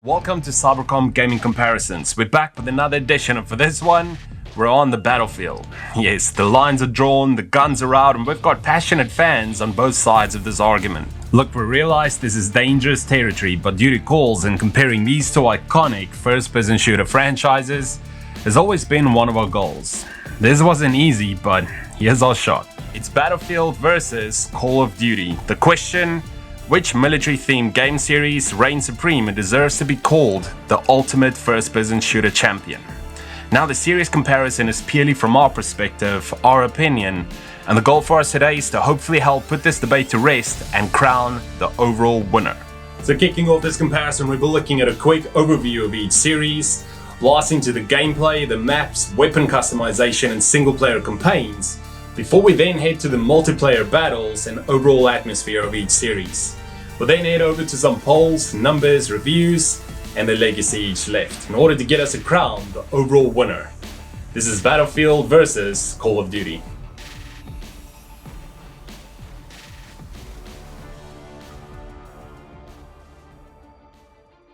Welcome to Cybercom Gaming Comparisons. We're back with another edition, and for this one, we're on the battlefield. Yes, the lines are drawn, the guns are out, and we've got passionate fans on both sides of this argument. Look, we realize this is dangerous territory, but due to calls and comparing these two iconic first-person shooter franchises has always been one of our goals. This wasn't easy, but here's our shot. It's Battlefield versus Call of Duty. The question: which military-themed game series reigns supreme and deserves to be called the ultimate first-person shooter champion? Now, the series comparison is purely from our perspective, our opinion, and the goal for us today is to hopefully help put this debate to rest and crown the overall winner. So kicking off this comparison, we'll be looking at a quick overview of each series, blasting to the gameplay, the maps, weapon customization, and single-player campaigns, before we then head to the multiplayer battles and overall atmosphere of each series. We'll then head over to some polls, numbers, reviews, and the legacy each left, in order to get us a crown the overall winner. This is Battlefield versus Call of Duty.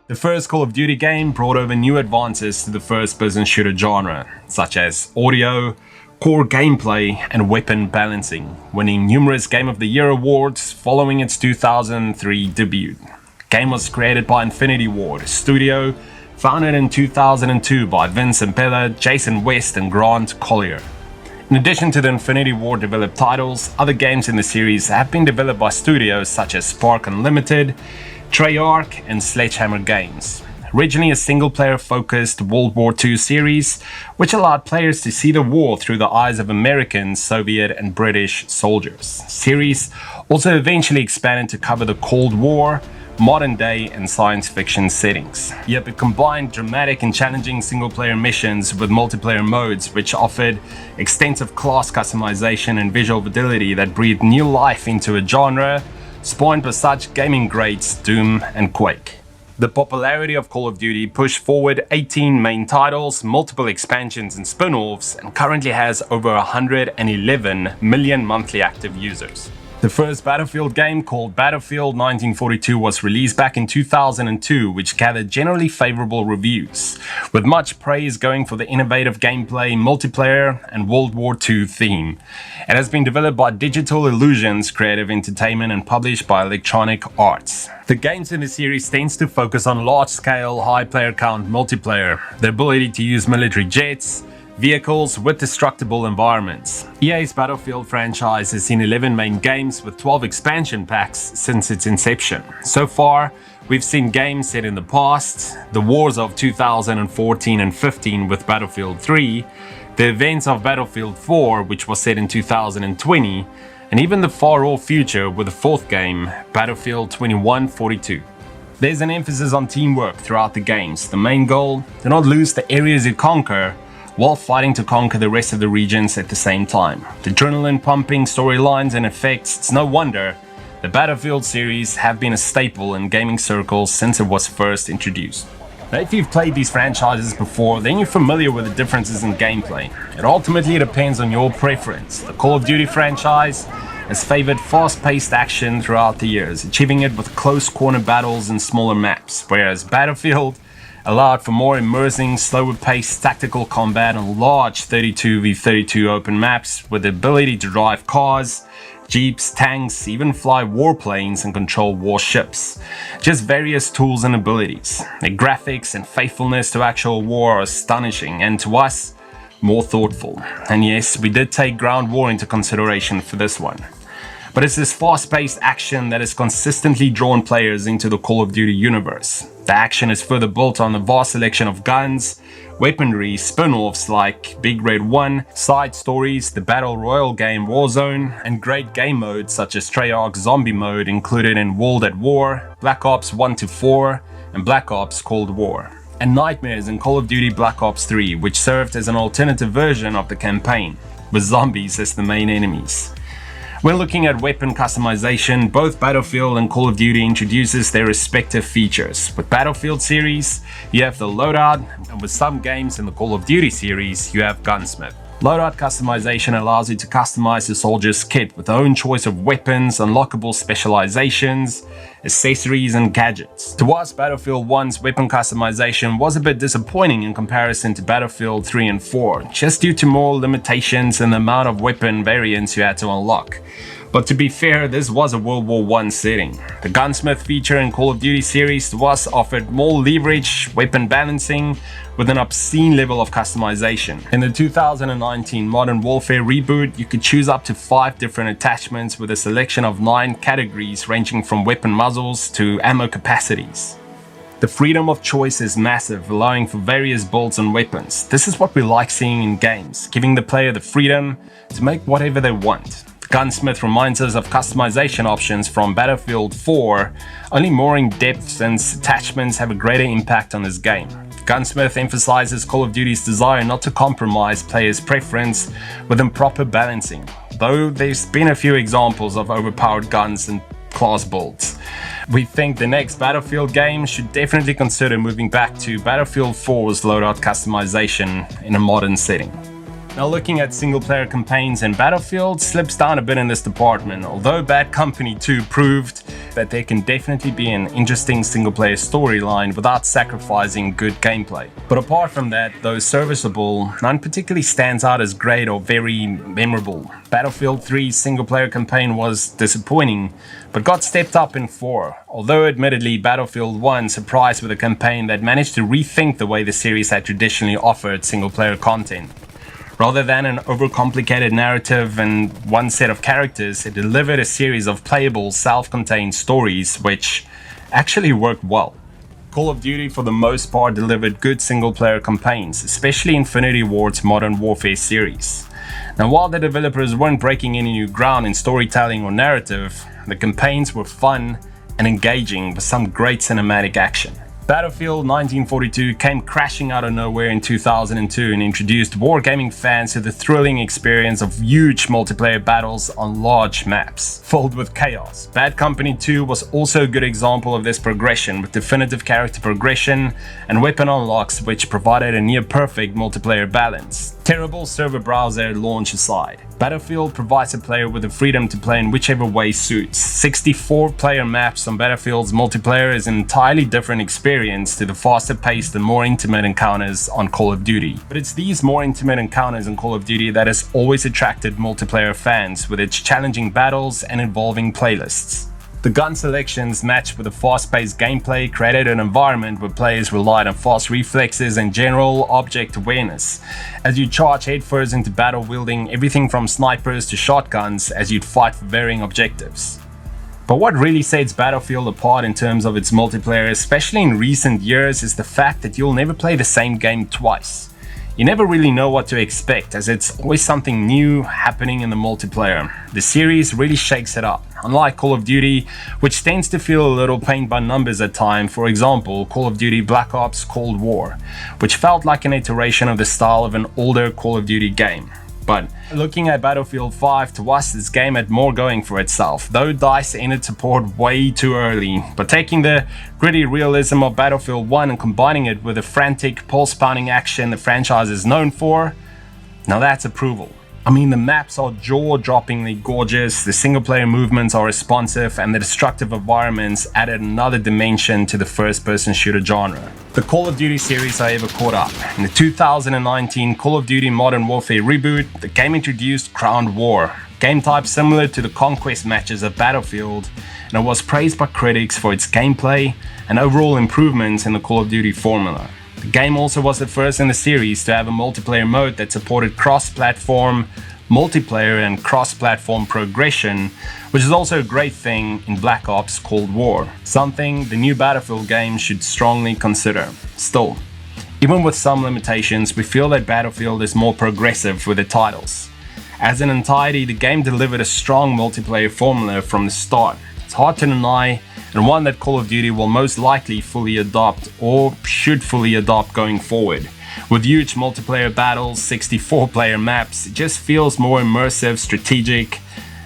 The first Call of Duty game brought over new advances to the first-person shooter genre, such as audio, core gameplay, and weapon balancing, winning numerous Game of the Year awards following its 2003 debut. The game was created by Infinity Ward, a studio founded in 2002 by Vince Impella, Jason West, and Grant Collier. In addition to the Infinity Ward developed titles, other games in the series have been developed by studios such as Spark Unlimited, Treyarch, and Sledgehammer Games. Originally a single-player focused World War II series, which allowed players to see the war through the eyes of American, Soviet, and British soldiers. The series also eventually expanded to cover the Cold War, modern day, and science fiction settings. Yet it combined dramatic and challenging single-player missions with multiplayer modes, which offered extensive class customization and visual fidelity that breathed new life into a genre spawned by such gaming greats Doom and Quake. The popularity of Call of Duty pushed forward 18 main titles, multiple expansions and spin-offs, and currently has over 111 million monthly active users. The first Battlefield game, called Battlefield 1942, was released back in 2002, which gathered generally favorable reviews, with much praise going for the innovative gameplay, multiplayer, and World War II theme. It has been developed by Digital Illusions Creative Entertainment and published by Electronic Arts. The games in the series tends to focus on large-scale, high player count multiplayer, the ability to use military jets, vehicles with destructible environments. EA's Battlefield franchise has seen 11 main games with 12 expansion packs since its inception. So far, we've seen games set in the past, the wars of 2014 and 15 with Battlefield 3, the events of Battlefield 4, which was set in 2020, and even the far-off future with the fourth game, Battlefield 2142. There's an emphasis on teamwork throughout the games. The main goal: do not lose the areas you conquer, while fighting to conquer the rest of the regions at the same time. The adrenaline-pumping storylines and effects, it's no wonder the Battlefield series have been a staple in gaming circles since it was first introduced. Now, if you've played these franchises before, then you're familiar with the differences in gameplay. It ultimately depends on your preference. The Call of Duty franchise has favored fast-paced action throughout the years, achieving it with close corner battles and smaller maps, whereas Battlefield allowed for more immersing, slower-paced tactical combat on large 32v32 open maps with the ability to drive cars, jeeps, tanks, even fly warplanes and control warships. Just various tools and abilities. The graphics and faithfulness to actual war are astonishing, and to us, more thoughtful. And yes, we did take ground war into consideration for this one. But it's this fast-paced action that has consistently drawn players into the Call of Duty universe. The action is further built on the vast selection of guns, weaponry, spin-offs like Big Red 1, side stories, the Battle Royale game Warzone, and great game modes such as Treyarch Zombie Mode included in World at War, Black Ops 1-4, and Black Ops Cold War, and Nightmares in Call of Duty Black Ops 3, which served as an alternative version of the campaign, with zombies as the main enemies. When looking at weapon customization, both Battlefield and Call of Duty introduces their respective features. With Battlefield series, you have the loadout, and with some games in the Call of Duty series, you have Gunsmith. Loadout customization allows you to customize the soldier's kit with their own choice of weapons, unlockable specializations, accessories and gadgets. To us, Battlefield 1's weapon customization was a bit disappointing in comparison to Battlefield 3 and 4, just due to more limitations and the amount of weapon variants you had to unlock. But to be fair, this was a World War I setting. The Gunsmith feature in Call of Duty series to us offered more leverage, weapon balancing, with an obscene level of customization. In the 2019 Modern Warfare reboot, you could choose up to 5 different attachments with a selection of 9 categories ranging from weapon muzzles to ammo capacities. The freedom of choice is massive, allowing for various builds and weapons. This is what we like seeing in games, giving the player the freedom to make whatever they want. Gunsmith reminds us of customization options from Battlefield 4, only more in depth since attachments have a greater impact on this game. Gunsmith emphasizes Call of Duty's desire not to compromise players' preference with improper balancing, though there's been a few examples of overpowered guns and class builds. We think the next Battlefield game should definitely consider moving back to Battlefield 4's loadout customization in a modern setting. Now, looking at single-player campaigns in Battlefield slips down a bit in this department, although Bad Company 2 proved that there can definitely be an interesting single-player storyline without sacrificing good gameplay. But apart from that, though serviceable, none particularly stands out as great or very memorable. Battlefield 3's single-player campaign was disappointing, but got stepped up in 4, although admittedly Battlefield 1 surprised with a campaign that managed to rethink the way the series had traditionally offered single-player content. Rather than an overcomplicated narrative and one set of characters, it delivered a series of playable, self-contained stories which actually worked well. Call of Duty for the most part delivered good single-player campaigns, especially Infinity Ward's Modern Warfare series. Now, while the developers weren't breaking any new ground in storytelling or narrative, the campaigns were fun and engaging with some great cinematic action. Battlefield 1942 came crashing out of nowhere in 2002 and introduced wargaming fans to the thrilling experience of huge multiplayer battles on large maps, filled with chaos. Bad Company 2 was also a good example of this progression, with definitive character progression and weapon unlocks which provided a near-perfect multiplayer balance. Terrible server browser launch aside, Battlefield provides a player with the freedom to play in whichever way suits. 64-player maps on Battlefield's multiplayer is an entirely different experience to the faster-paced and more intimate encounters on Call of Duty. But it's these more intimate encounters in Call of Duty that has always attracted multiplayer fans, with its challenging battles and involving playlists. The gun selections matched with the fast-paced gameplay created an environment where players relied on fast reflexes and general object awareness, as you charge headfirst into battle wielding everything from snipers to shotguns as you'd fight for varying objectives. But what really sets Battlefield apart in terms of its multiplayer, especially in recent years, is the fact that you'll never play the same game twice. You never really know what to expect, as it's always something new happening in the multiplayer. The series really shakes it up. Unlike Call of Duty, which tends to feel a little paint by numbers at times, for example, Call of Duty Black Ops Cold War, which felt like an iteration of the style of an older Call of Duty game. But looking at Battlefield 5, to us this game had more going for itself, though DICE entered support way too early. But taking the gritty realism of Battlefield 1 and combining it with the frantic, pulse-pounding action the franchise is known for, now that's approval. I mean, the maps are jaw-droppingly gorgeous, the single-player movements are responsive, and the destructive environments added another dimension to the first-person shooter genre. The Call of Duty series, however, caught up. In the 2019 Call of Duty Modern Warfare reboot, the game introduced Ground War, game type similar to the conquest matches of Battlefield, and it was praised by critics for its gameplay and overall improvements in the Call of Duty formula. The game also was the first in the series to have a multiplayer mode that supported cross-platform multiplayer and cross-platform progression, which is also a great thing in Black Ops Cold War, something the new Battlefield game should strongly consider. Still, even with some limitations, we feel that Battlefield is more progressive with the titles. As an entirety, the game delivered a strong multiplayer formula from the start. It's hard to deny, and one that Call of Duty will most likely fully adopt, or should fully adopt going forward. With huge multiplayer battles, 64-player maps, it just feels more immersive, strategic,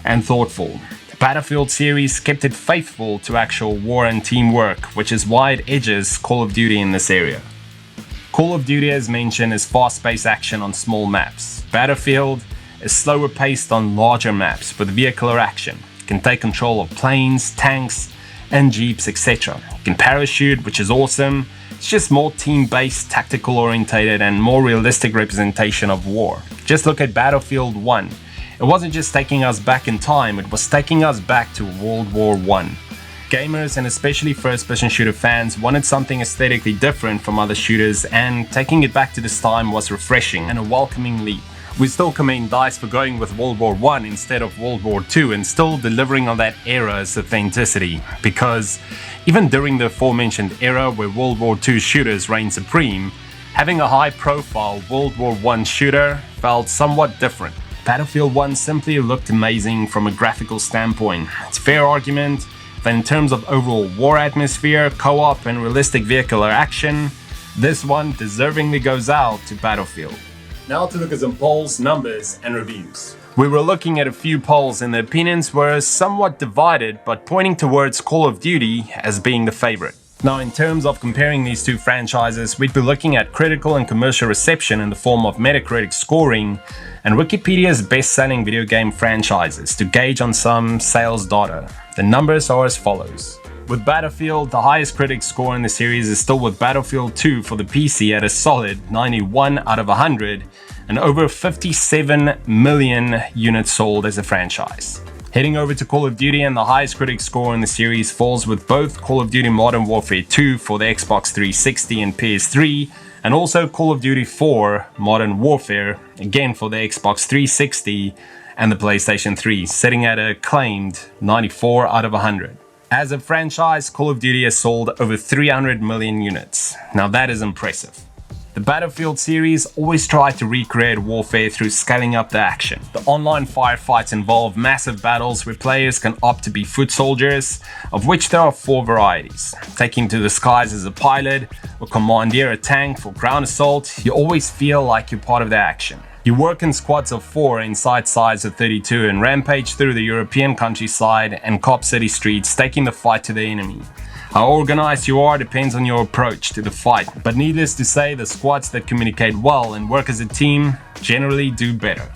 and thoughtful. The Battlefield series kept it faithful to actual war and teamwork, which is why it edges Call of Duty in this area. Call of Duty, as mentioned, is fast-paced action on small maps. Battlefield is slower paced on larger maps with vehicular action. You can take control of planes, tanks, and jeeps, etc. You can parachute, which is awesome. It's just more team-based, tactical-orientated, and more realistic representation of war. Just look at Battlefield 1. It wasn't just taking us back in time, it was taking us back to World War I. Gamers, and especially first-person shooter fans, wanted something aesthetically different from other shooters, and taking it back to this time was refreshing and a welcoming leap. We still commend DICE for going with World War I instead of World War II and still delivering on that era's authenticity, because even during the aforementioned era where World War II shooters reigned supreme, having a high-profile World War I shooter felt somewhat different. Battlefield 1 simply looked amazing from a graphical standpoint. It's a fair argument that in terms of overall war atmosphere, co-op, and realistic vehicular action, this one deservingly goes out to Battlefield. Now to look at some polls, numbers, and reviews. We were looking at a few polls and the opinions were somewhat divided, but pointing towards Call of Duty as being the favorite. Now, in terms of comparing these two franchises, we'd be looking at critical and commercial reception in the form of Metacritic scoring and Wikipedia's best-selling video game franchises to gauge on some sales data. The numbers are as follows. With Battlefield, the highest critic score in the series is still with Battlefield 2 for the PC at a solid 91 out of 100 and over 57 million units sold as a franchise. Heading over to Call of Duty, and the highest critic score in the series falls with both Call of Duty Modern Warfare 2 for the Xbox 360 and PS3, and also Call of Duty 4 Modern Warfare, again for the Xbox 360 and the PlayStation 3, sitting at a claimed 94 out of 100. As a franchise, Call of Duty has sold over 300 million units. Now that is impressive. The Battlefield series always tried to recreate warfare through scaling up the action. The online firefights involve massive battles where players can opt to be foot soldiers, of which there are 4 varieties. Taking to the skies as a pilot or commandeer a tank for ground assault, you always feel like you're part of the action. You work in squads of 4 inside sides of 32 and rampage through the European countryside and cop city streets, taking the fight to the enemy. How organized you are depends on your approach to the fight, but needless to say, the squads that communicate well and work as a team generally do better.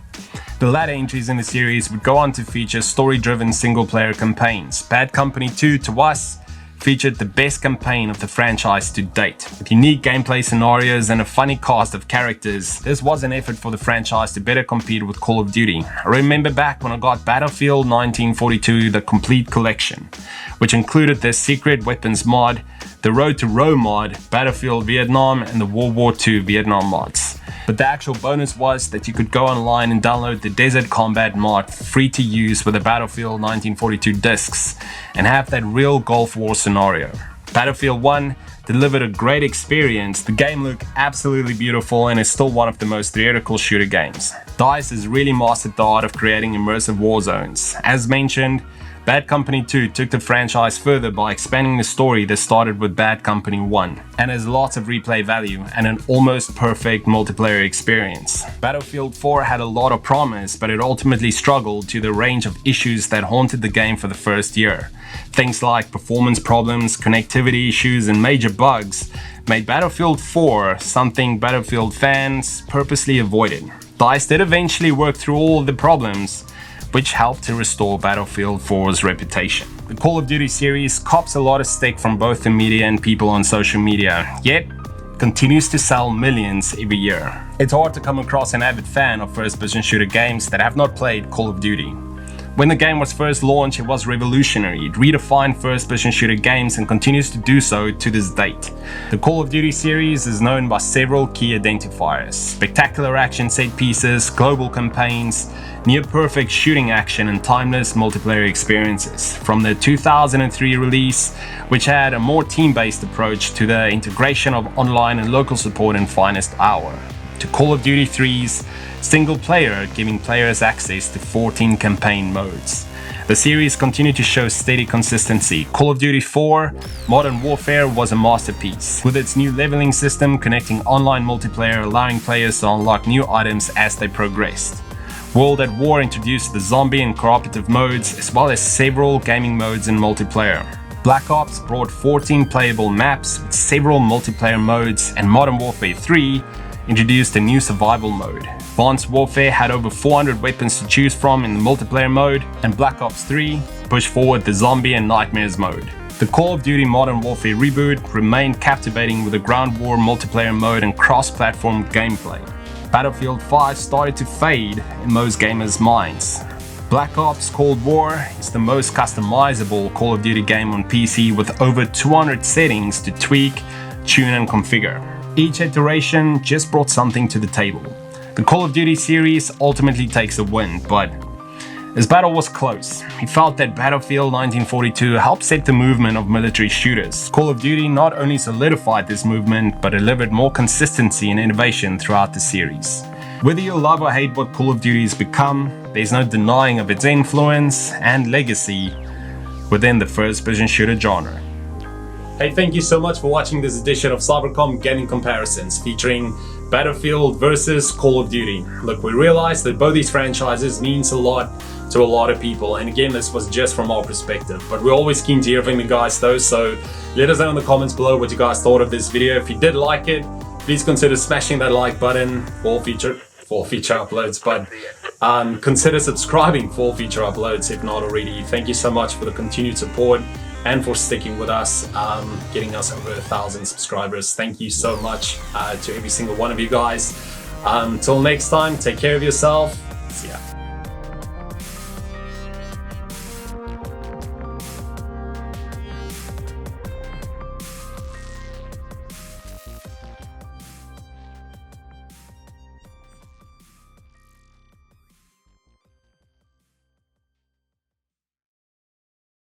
The latter entries in the series would go on to feature story-driven single-player campaigns. Bad Company 2, to us, featured the best campaign of the franchise to date. With unique gameplay scenarios and a funny cast of characters, this was an effort for the franchise to better compete with Call of Duty. I remember back when I got Battlefield 1942, the complete collection, which included the Secret Weapons mod, the Road to Rome mod, Battlefield Vietnam, and the World War II Vietnam mods. But the actual bonus was that you could go online and download the Desert Combat mod free to use with the Battlefield 1942 discs and have that real Gulf War scenario. Battlefield 1 delivered a great experience. The game looked absolutely beautiful and is still one of the most theatrical shooter games. DICE has really mastered the art of creating immersive war zones. As mentioned, Bad Company 2 took the franchise further by expanding the story that started with Bad Company 1 and has lots of replay value and an almost perfect multiplayer experience. Battlefield 4 had a lot of promise, but it ultimately struggled to the range of issues that haunted the game for the first year. Things like performance problems, connectivity issues, and major bugs made Battlefield 4 something Battlefield fans purposely avoided. DICE did eventually work through all of the problems, which helped to restore Battlefield 4's reputation. The Call of Duty series cops a lot of stick from both the media and people on social media, yet continues to sell millions every year. It's hard to come across an avid fan of first-person shooter games that have not played Call of Duty. When the game was first launched, it was revolutionary. It redefined first-person shooter games and continues to do so to this date. The Call of Duty series is known by several key identifiers: spectacular action set pieces, global campaigns, near-perfect shooting action, and timeless multiplayer experiences. From the 2003 release, which had a more team-based approach to the integration of online and local support in finest hour, to Call of Duty 3's single player, giving players access to 14 campaign modes. The series continued to show steady consistency. Call of Duty 4 Modern Warfare was a masterpiece, with its new leveling system connecting online multiplayer, allowing players to unlock new items as they progressed. World at War introduced the zombie and cooperative modes, as well as several gaming modes in multiplayer. Black Ops brought 14 playable maps with several multiplayer modes, and Modern Warfare 3 introduced a new survival mode. Advanced Warfare had over 400 weapons to choose from in the multiplayer mode, and Black Ops 3 pushed forward the Zombie and Nightmares mode. The Call of Duty Modern Warfare reboot remained captivating with a ground war multiplayer mode and cross-platform gameplay. Battlefield 5 started to fade in most gamers' minds. Black Ops Cold War is the most customizable Call of Duty game on PC with over 200 settings to tweak, tune and configure. Each iteration just brought something to the table. The Call of Duty series ultimately takes the win, but this battle was close. We felt that Battlefield 1942 helped set the movement of military shooters. Call of Duty not only solidified this movement, but delivered more consistency and innovation throughout the series. Whether you love or hate what Call of Duty has become, there's no denying of its influence and legacy within the first-person shooter genre. Hey, thank you so much for watching this edition of Cybercom Gaming Comparisons featuring Battlefield versus Call of Duty. Look, we realize that both these franchises means a lot to a lot of people, and again, this was just from our perspective, but we're always keen to hear from you guys though, so let us know in the comments below what you guys thought of this video. If you did like it, please consider smashing that like button for future uploads, but consider subscribing for future uploads if not already. Thank you so much for the continued support and for sticking with us, getting us over 1,000 subscribers. Thank you so much to every single one of you guys. Until next time, take care of yourself. See ya.